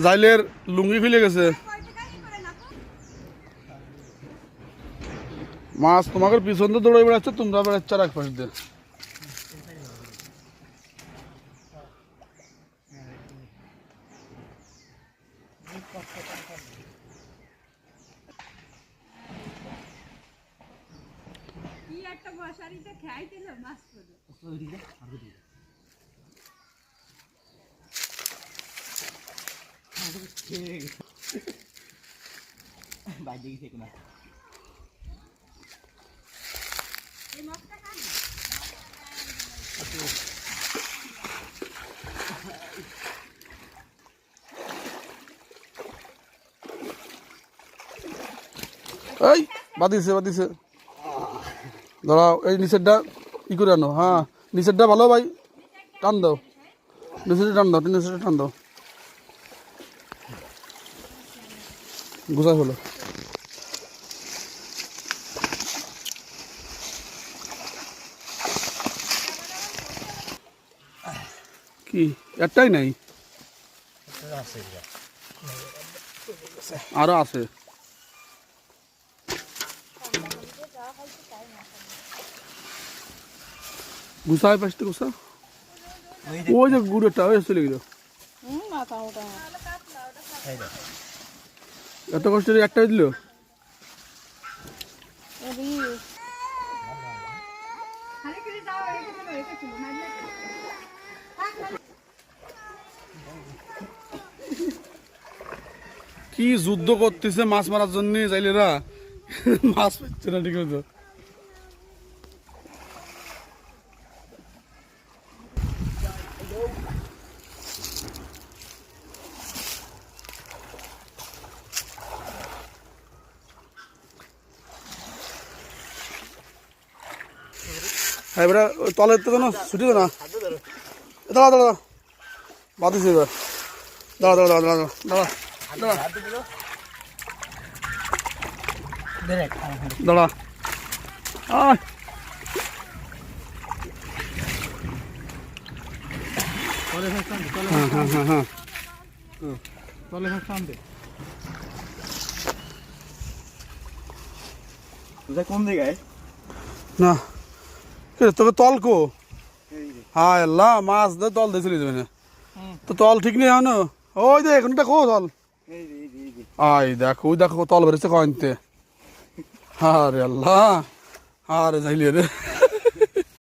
জাইলের লুঙ্গি খুলে গেছে। মাছ তোমাকে পিছন দিয়ে দৌড়ে বেড়াচ্ছে, তোমরা বেড়াচ্ছ আর এক পাশ দিয়ে। এই বাদিছে বাদিছে, দাঁড়াও এই নিচেরটা ই করে আনো। হ্যাঁ নিচেরটা ভালো ভাই, টান দাও নিচেরটা, টান দাও নিচেরটা টান দাও, গুছাই হলো। কি একটাই নাই, আরো আছে। গুছাই পাশতে গুছা, ওই যে গুড়েরটা ওই চলে গেল। এত কষ্ট একটাই দিল। কি যুদ্ধ করতেছে মাছ মারার জন্য জাইলেরা, মাছ পাচ্ছে না ঠিক মতো। এবারে তলের তো ছুটি না, দাঁড়া দাঁড়া বাদিস, এবার দাঁড়া দাঁড়া দাঁড়া দাঁড়া দাঁড়া দাঁড়া, আয় কোন জায়গায় না তোকে তল কো। হ্যাঁ আল্লাহ মাছ দে তল দিয়ে চলে যাবে না তো, তল ঠিক নেই হন। ওই দেখ এখানটা কো তল, আয় দেখো ওই দেখো তল বেড়েছে কয়তে। আরে আল্লাহ, আরে যাইলি রে।